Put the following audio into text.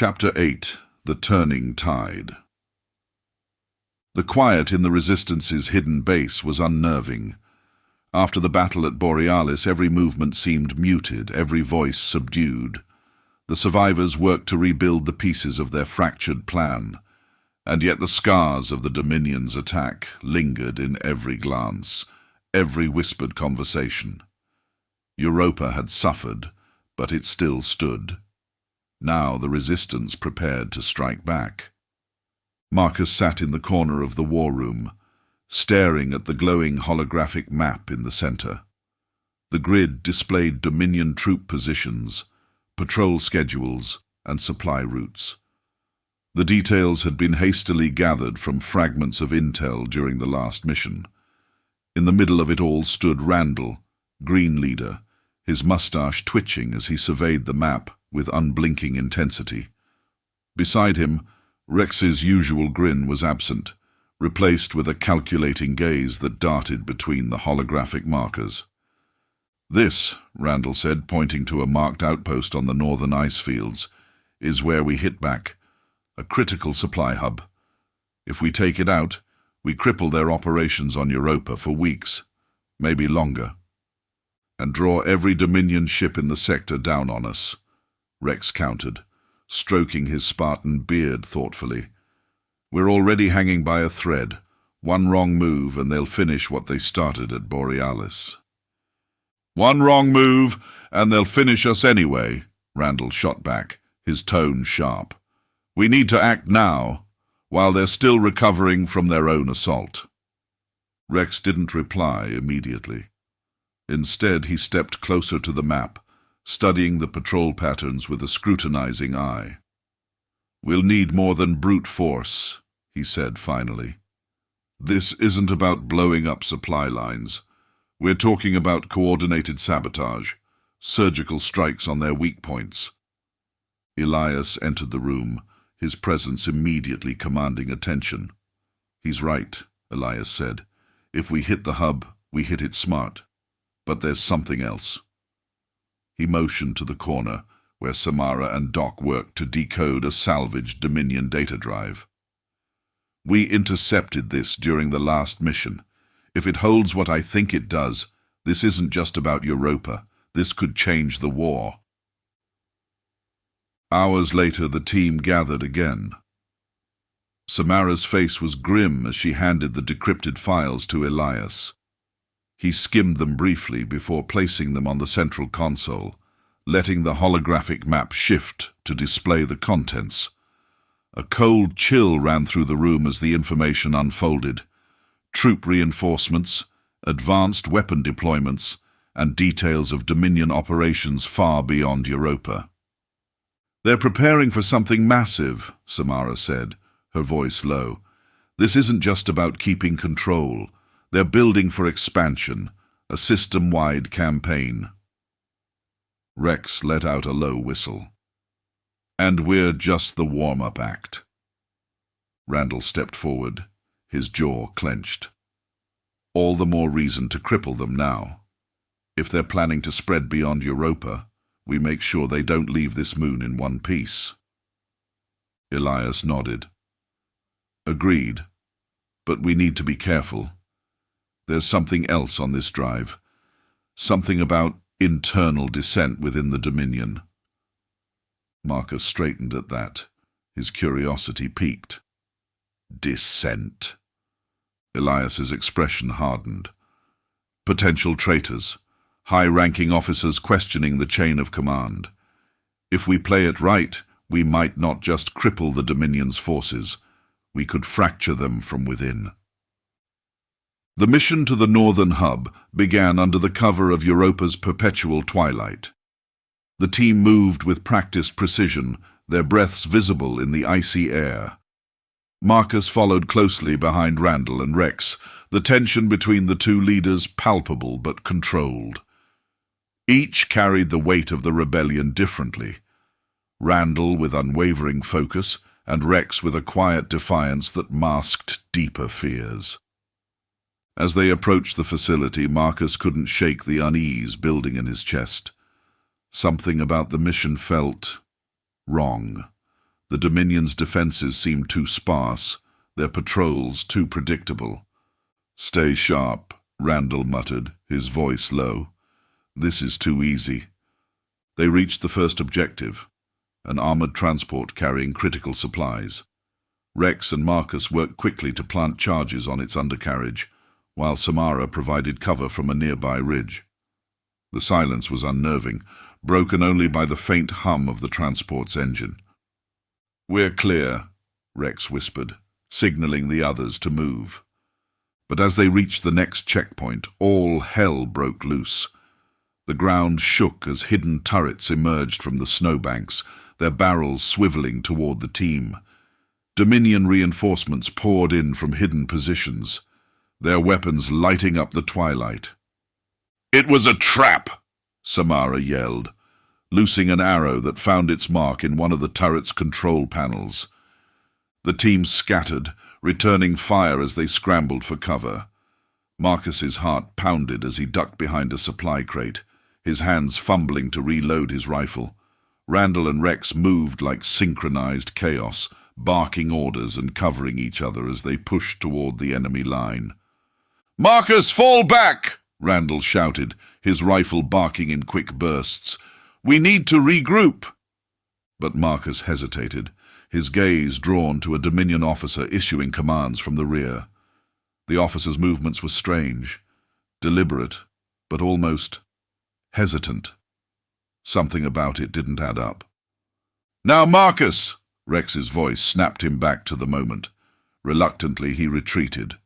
Chapter 8. The Turning Tide. The quiet in the Resistance's hidden base was unnerving. After the battle at Borealis, every movement seemed muted, every voice subdued. The survivors worked to rebuild the pieces of their fractured plan, and yet the scars of the Dominion's attack lingered in every glance, every whispered conversation. Europa had suffered, but it still stood. Now the Resistance prepared to strike back. Marcus sat in the corner of the war room, staring at the glowing holographic map in the center. The grid displayed Dominion troop positions, patrol schedules, and supply routes. The details had been hastily gathered from fragments of intel during the last mission. In the middle of it all stood Randall, Green Leader, his mustache twitching as he surveyed the map with unblinking intensity. Beside him, Rex's usual grin was absent, replaced with a calculating gaze that darted between the holographic markers. "This," Randall said, pointing to a marked outpost on the northern ice fields, "is where we hit back. A critical supply hub. If we take it out, we cripple their operations on Europa for weeks, maybe longer, and draw every Dominion ship in the sector down on us," Rex countered, stroking his Spartan beard thoughtfully. "We're already hanging by a thread. One wrong move and they'll finish what they started at Borealis." "One wrong move and they'll finish us anyway," Randall shot back, his tone sharp. "We need to act now, while they're still recovering from their own assault." Rex didn't reply immediately. Instead, he stepped closer to the map, studying the patrol patterns with a scrutinizing eye. "We'll need more than brute force," he said finally. "This isn't about blowing up supply lines. We're talking about coordinated sabotage, surgical strikes on their weak points." Elias entered the room, his presence immediately commanding attention. "He's right," Elias said. "If we hit the hub, we hit it smart. But there's something else." He motioned to the corner, where Samara and Doc worked to decode a salvaged Dominion data drive. "We intercepted this during the last mission. If it holds what I think it does, this isn't just about Europa. This could change the war." Hours later, the team gathered again. Samara's face was grim as she handed the decrypted files to Elias. He skimmed them briefly before placing them on the central console, letting the holographic map shift to display the contents. A cold chill ran through the room as the information unfolded. Troop reinforcements, advanced weapon deployments, and details of Dominion operations far beyond Europa. "They're preparing for something massive," Samara said, her voice low. "This isn't just about keeping control. They're building for expansion, a system-wide campaign." Rex let out a low whistle. "And we're just the warm-up act." Randall stepped forward, his jaw clenched. "All the more reason to cripple them now. If they're planning to spread beyond Europa, we make sure they don't leave this moon in one piece." Elias nodded. "Agreed, but we need to be careful. There's something else on this drive. Something about internal dissent within the Dominion." Marcus straightened at that. His curiosity piqued. "Dissent?" Elias's expression hardened. "Potential traitors, high-ranking officers questioning the chain of command. If we play it right, we might not just cripple the Dominion's forces. We could fracture them from within." The mission to the northern hub began under the cover of Europa's perpetual twilight. The team moved with practiced precision, their breaths visible in the icy air. Marcus followed closely behind Randall and Rex, the tension between the two leaders palpable but controlled. Each carried the weight of the rebellion differently. Randall with unwavering focus, and Rex with a quiet defiance that masked deeper fears. As they approached the facility, Marcus couldn't shake the unease building in his chest. Something about the mission felt wrong. The Dominion's defenses seemed too sparse, their patrols too predictable. "Stay sharp," Randall muttered, his voice low. "This is too easy." They reached the first objective, an armored transport carrying critical supplies. Rex and Marcus worked quickly to plant charges on its undercarriage, while Samara provided cover from a nearby ridge. The silence was unnerving, broken only by the faint hum of the transport's engine. "We're clear," Rex whispered, signaling the others to move. But as they reached the next checkpoint, all hell broke loose. The ground shook as hidden turrets emerged from the snowbanks, their barrels swiveling toward the team. Dominion reinforcements poured in from hidden positions, their weapons lighting up the twilight. "It was a trap!" Samara yelled, loosing an arrow that found its mark in one of the turret's control panels. The team scattered, returning fire as they scrambled for cover. Marcus's heart pounded as he ducked behind a supply crate, his hands fumbling to reload his rifle. Randall and Rex moved like synchronized chaos, barking orders and covering each other as they pushed toward the enemy line. "Marcus, fall back!" Randall shouted, his rifle barking in quick bursts. "We need to regroup." But Marcus hesitated, his gaze drawn to a Dominion officer issuing commands from the rear. The officer's movements were strange, deliberate, but almost hesitant. Something about it didn't add up. "Now, Marcus!" Rex's voice snapped him back to the moment. Reluctantly, he retreated,